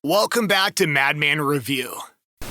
Welcome back to Madman Review.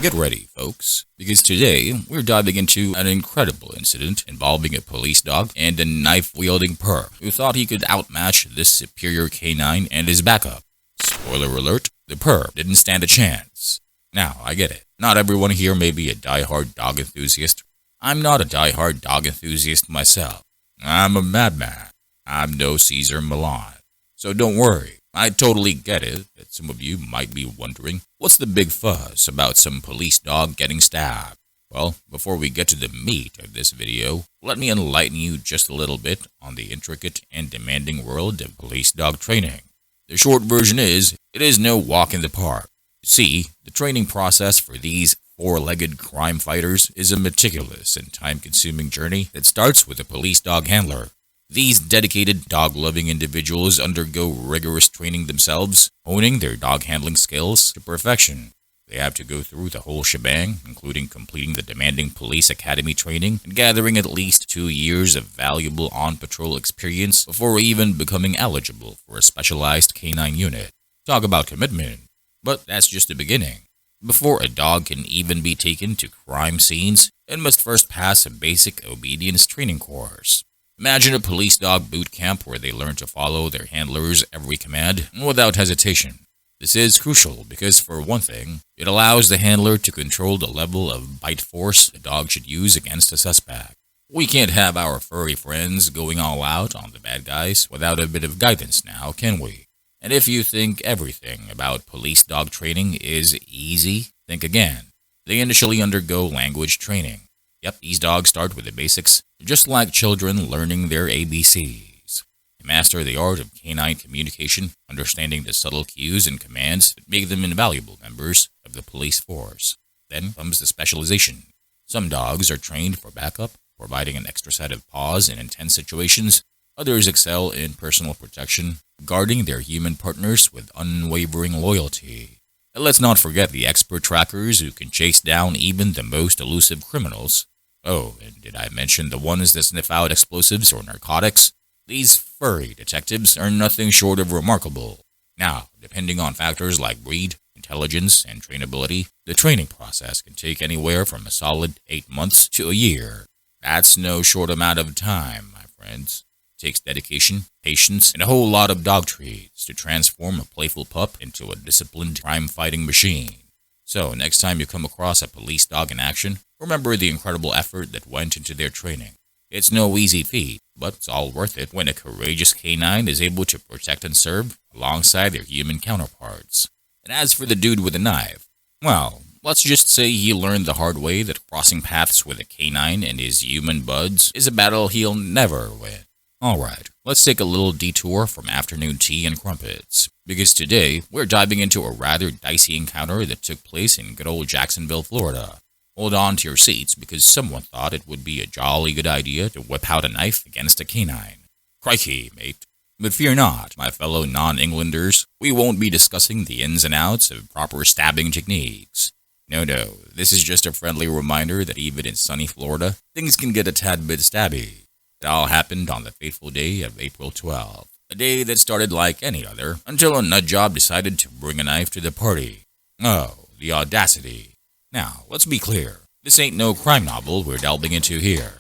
Get ready, folks, because today we're diving into an incredible incident involving a police dog and a knife-wielding perp who thought he could outmatch this superior canine and his backup. Spoiler alert, the perp didn't stand a chance. Now, I get it. Not everyone here may be a die-hard dog enthusiast. I'm not a die-hard dog enthusiast myself. I'm a madman. I'm no Caesar Milan. So don't worry. I totally get it that some of you might be wondering, what's the big fuss about some police dog getting stabbed? Well, before we get to the meat of this video, let me enlighten you just a little bit on the intricate and demanding world of police dog training. The short version is, it is no walk in the park. See, the training process for these four-legged crime fighters is a meticulous and time-consuming journey that starts with a police dog handler. These dedicated dog-loving individuals undergo rigorous training themselves, honing their dog handling skills to perfection. They have to go through the whole shebang, including completing the demanding police academy training and gathering at least 2 years of valuable on-patrol experience before even becoming eligible for a specialized canine unit. Talk about commitment. But that's just the beginning. Before a dog can even be taken to crime scenes, it must first pass a basic obedience training course. Imagine a police dog boot camp where they learn to follow their handler's every command without hesitation. This is crucial because, for one thing, it allows the handler to control the level of bite force the dog should use against a suspect. We can't have our furry friends going all out on the bad guys without a bit of guidance now, can we? And if you think everything about police dog training is easy, think again. They initially undergo language training. Yep, these dogs start with the basics, just like children learning their ABCs. They master the art of canine communication, understanding the subtle cues and commands that make them invaluable members of the police force. Then comes the specialization. Some dogs are trained for backup, providing an extra set of paws in intense situations. Others excel in personal protection, guarding their human partners with unwavering loyalty. And let's not forget the expert trackers who can chase down even the most elusive criminals. Oh, and did I mention the ones that sniff out explosives or narcotics? These furry detectives are nothing short of remarkable. Now, depending on factors like breed, intelligence, and trainability, the training process can take anywhere from a solid 8 months to a year. That's no short amount of time, my friends. It takes dedication, patience, and a whole lot of dog treats to transform a playful pup into a disciplined crime-fighting machine. So, next time you come across a police dog in action, remember the incredible effort that went into their training. It's no easy feat, but it's all worth it when a courageous canine is able to protect and serve alongside their human counterparts. And as for the dude with the knife, well, let's just say he learned the hard way that crossing paths with a canine and his human buds is a battle he'll never win. Alright, let's take a little detour from afternoon tea and crumpets, because today we're diving into a rather dicey encounter that took place in good old Jacksonville, Florida. Hold on to your seats because someone thought it would be a jolly good idea to whip out a knife against a canine. Crikey, mate. But fear not, my fellow non-Englanders, we won't be discussing the ins and outs of proper stabbing techniques. No, this is just a friendly reminder that even in sunny Florida, things can get a tad bit stabby. It all happened on the fateful day of April 12th, a day that started like any other until a nutjob decided to bring a knife to the party. Oh, the audacity. Now, let's be clear, this ain't no crime novel we're delving into here.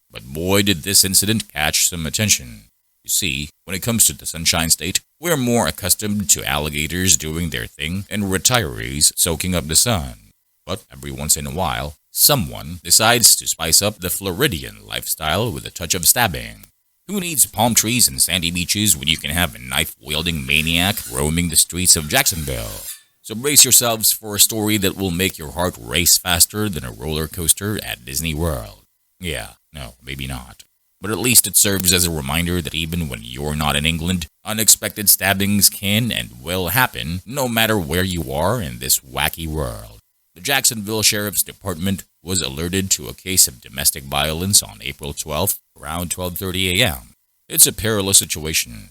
But boy did this incident catch some attention. You see, when it comes to the Sunshine State, we're more accustomed to alligators doing their thing and retirees soaking up the sun. But every once in a while, someone decides to spice up the Floridian lifestyle with a touch of stabbing. Who needs palm trees and sandy beaches when you can have a knife-wielding maniac roaming the streets of Jacksonville? So brace yourselves for a story that will make your heart race faster than a roller coaster at Disney World. Yeah, no, maybe not. But at least it serves as a reminder that even when you're not in England, unexpected stabbings can and will happen no matter where you are in this wacky world. The Jacksonville Sheriff's Department was alerted to a case of domestic violence on April 12th around 12:30 a.m. It's a perilous situation.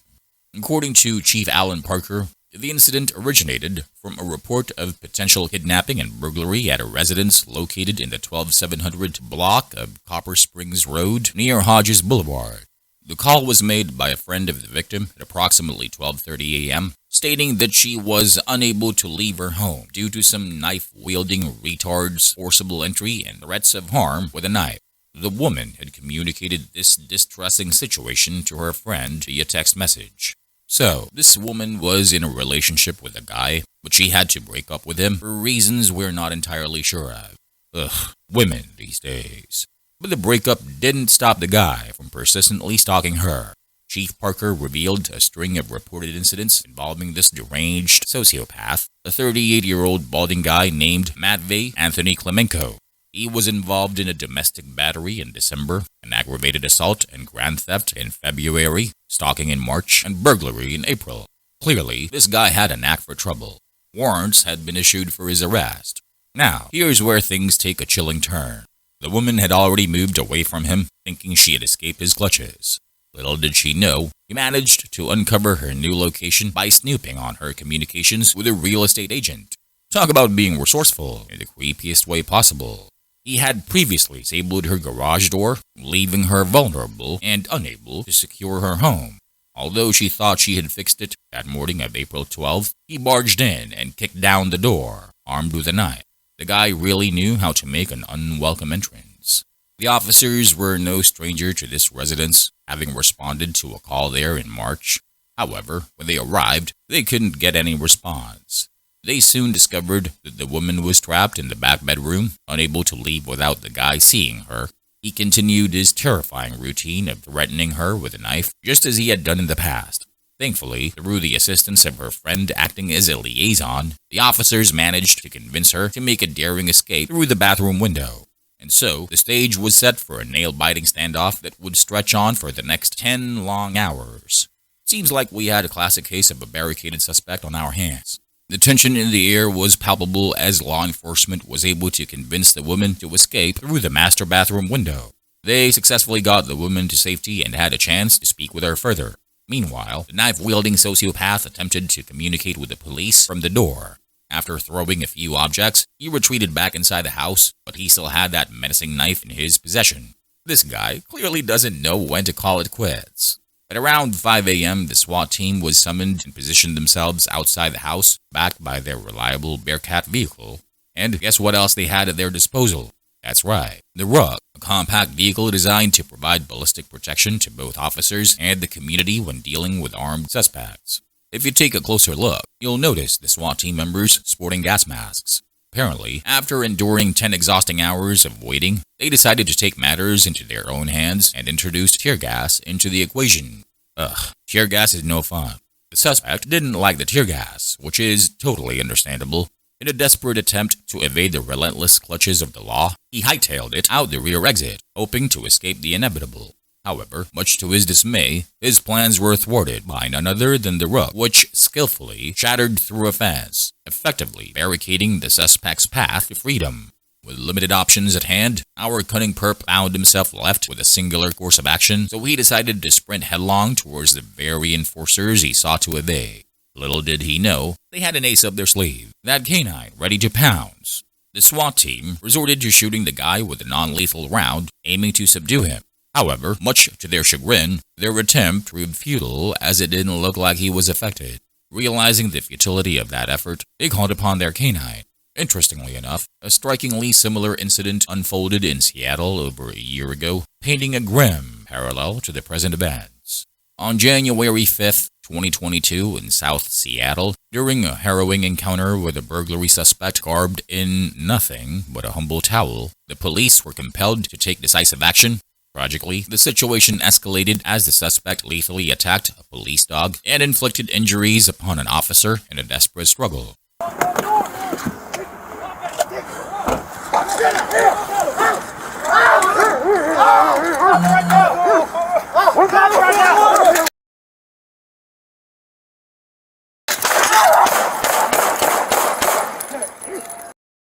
According to Chief Alan Parker, the incident originated from a report of potential kidnapping and burglary at a residence located in the 12700 block of Copper Springs Road near Hodges Boulevard. The call was made by a friend of the victim at approximately 12:30 a.m., stating that she was unable to leave her home due to some knife-wielding retard's forcible entry and threats of harm with a knife. The woman had communicated this distressing situation to her friend via text message. So, this woman was in a relationship with a guy, but she had to break up with him for reasons we're not entirely sure of. Ugh, women these days. But the breakup didn't stop the guy from persistently stalking her. Chief Parker revealed a string of reported incidents involving this deranged sociopath, a 38-year-old balding guy named Matvey Anthony Klemenko. He was involved in a domestic battery in December, an aggravated assault and grand theft in February, stalking in March, and burglary in April. Clearly, this guy had a knack for trouble. Warrants had been issued for his arrest. Now, here's where things take a chilling turn. The woman had already moved away from him, thinking she had escaped his clutches. Little did she know, he managed to uncover her new location by snooping on her communications with a real estate agent. Talk about being resourceful in the creepiest way possible. He had previously disabled her garage door, leaving her vulnerable and unable to secure her home. Although she thought she had fixed it, that morning of April 12th, he barged in and kicked down the door, armed with a knife. The guy really knew how to make an unwelcome entrance. The officers were no stranger to this residence, having responded to a call there in March. However, when they arrived, they couldn't get any response. They soon discovered that the woman was trapped in the back bedroom, unable to leave without the guy seeing her. He continued his terrifying routine of threatening her with a knife, just as he had done in the past. Thankfully, through the assistance of her friend acting as a liaison, the officers managed to convince her to make a daring escape through the bathroom window. And so, the stage was set for a nail-biting standoff that would stretch on for the next 10 long hours. Seems like we had a classic case of a barricaded suspect on our hands. The tension in the air was palpable as law enforcement was able to convince the woman to escape through the master bathroom window. They successfully got the woman to safety and had a chance to speak with her further. Meanwhile, the knife-wielding sociopath attempted to communicate with the police from the door. After throwing a few objects, he retreated back inside the house, but he still had that menacing knife in his possession. This guy clearly doesn't know when to call it quits. At around 5 a.m., the SWAT team was summoned and positioned themselves outside the house, backed by their reliable Bearcat vehicle. And guess what else they had at their disposal? That's right, the Rug, a compact vehicle designed to provide ballistic protection to both officers and the community when dealing with armed suspects. If you take a closer look, you'll notice the SWAT team members sporting gas masks. Apparently, after enduring 10 exhausting hours of waiting, they decided to take matters into their own hands and introduced tear gas into the equation. Ugh, tear gas is no fun. The suspect didn't like the tear gas, which is totally understandable. In a desperate attempt to evade the relentless clutches of the law, he hightailed it out the rear exit, hoping to escape the inevitable. However, much to his dismay, his plans were thwarted by none other than the Rug, which skillfully shattered through a fence, effectively barricading the suspect's path to freedom. With limited options at hand, our cunning perp found himself left with a singular course of action, so he decided to sprint headlong towards the very enforcers he sought to evade. Little did he know, they had an ace up their sleeve, that canine ready to pounce. The SWAT team resorted to shooting the guy with a non-lethal round, aiming to subdue him. However, much to their chagrin, their attempt proved futile as it didn't look like he was affected. Realizing the futility of that effort, they called upon their canine. Interestingly enough, a strikingly similar incident unfolded in Seattle over a year ago, painting a grim parallel to the present events. On January 5th, 2022 in South Seattle, during a harrowing encounter with a burglary suspect garbed in nothing but a humble towel, the police were compelled to take decisive action. Tragically, the situation escalated as the suspect lethally attacked a police dog and inflicted injuries upon an officer in a desperate struggle.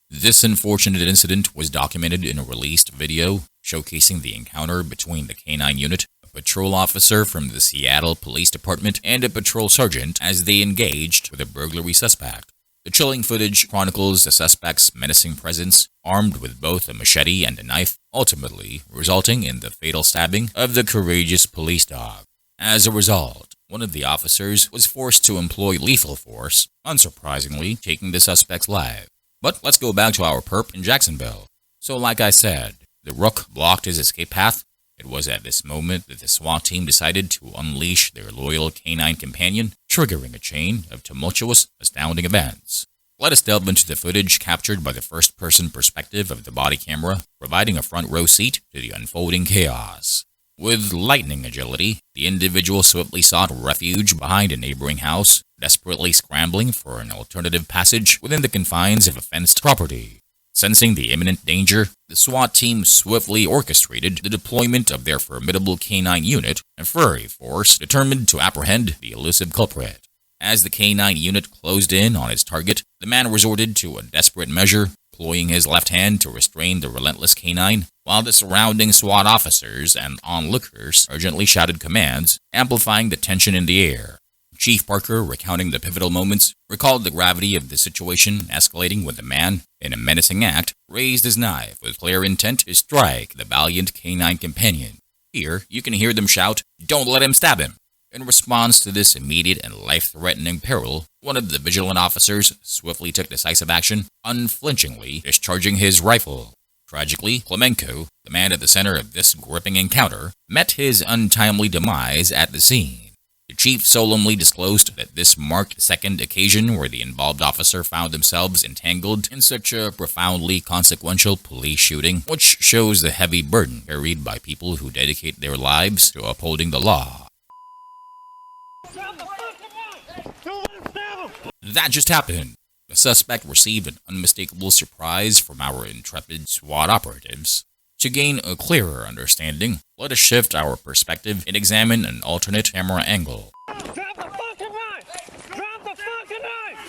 This unfortunate incident was documented in a released video showcasing the encounter between the K-9 unit, a patrol officer from the Seattle Police Department, and a patrol sergeant as they engaged with a burglary suspect. The chilling footage chronicles the suspect's menacing presence, armed with both a machete and a knife, ultimately resulting in the fatal stabbing of the courageous police dog. As a result, one of the officers was forced to employ lethal force, unsurprisingly taking the suspect's life. But let's go back to our perp in Jacksonville. So like I said, the Rook blocked his escape path. It was at this moment that the SWAT team decided to unleash their loyal canine companion, triggering a chain of tumultuous, astounding events. Let us delve into the footage captured by the first-person perspective of the body camera, providing a front-row seat to the unfolding chaos. With lightning agility, the individual swiftly sought refuge behind a neighboring house, desperately scrambling for an alternative passage within the confines of a fenced property. Sensing the imminent danger, the SWAT team swiftly orchestrated the deployment of their formidable canine unit, a furry force determined to apprehend the elusive culprit. As the canine unit closed in on its target, the man resorted to a desperate measure, deploying his left hand to restrain the relentless canine, while the surrounding SWAT officers and onlookers urgently shouted commands, amplifying the tension in the air. Chief Parker, recounting the pivotal moments, recalled the gravity of the situation escalating when the man, in a menacing act, raised his knife with clear intent to strike the valiant canine companion. Here, you can hear them shout, "Don't let him stab him!" In response to this immediate and life-threatening peril, one of the vigilant officers swiftly took decisive action, unflinchingly discharging his rifle. Tragically, Clemenco, the man at the center of this gripping encounter, met his untimely demise at the scene. The chief solemnly disclosed that this marked the second occasion where the involved officer found themselves entangled in such a profoundly consequential police shooting, which shows the heavy burden carried by people who dedicate their lives to upholding the law. That just happened. The suspect received an unmistakable surprise from our intrepid SWAT operatives. To gain a clearer understanding, let us shift our perspective and examine an alternate camera angle. Drop the fucking knife! Drop the fucking knife!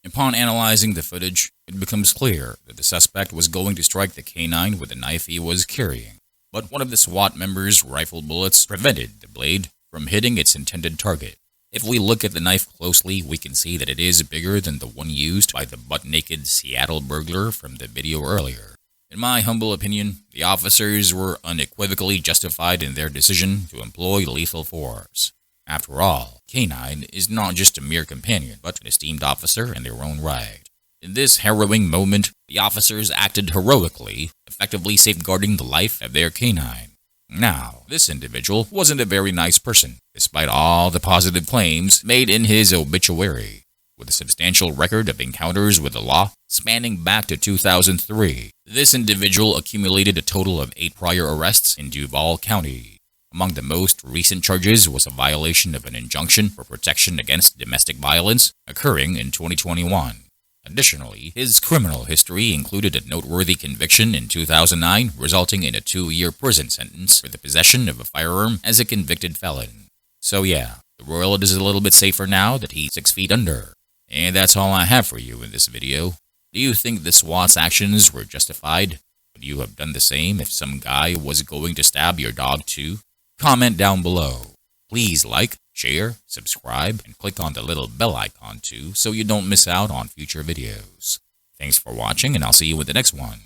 Upon analyzing the footage, it becomes clear that the suspect was going to strike the canine with the knife he was carrying. But one of the SWAT members' rifle bullets prevented the blade from hitting its intended target. If we look at the knife closely, we can see that it is bigger than the one used by the butt-naked Seattle burglar from the video earlier. In my humble opinion, the officers were unequivocally justified in their decision to employ lethal force. After all, Canine is not just a mere companion, but an esteemed officer in their own right. In this harrowing moment, the officers acted heroically, effectively safeguarding the life of their canine. Now, this individual wasn't a very nice person, despite all the positive claims made in his obituary. With a substantial record of encounters with the law spanning back to 2003, this individual accumulated a total of 8 prior arrests in Duval County. Among the most recent charges was a violation of an injunction for protection against domestic violence occurring in 2021. Additionally, his criminal history included a noteworthy conviction in 2009, resulting in a 2-year prison sentence for the possession of a firearm as a convicted felon. So yeah, the world is a little bit safer now that he's 6 feet under. And that's all I have for you in this video. Do you think the SWAT's actions were justified? Would you have done the same if some guy was going to stab your dog too? Comment down below. Please like, share, subscribe, and click on the little bell icon too so you don't miss out on future videos. Thanks for watching, and I'll see you with the next one.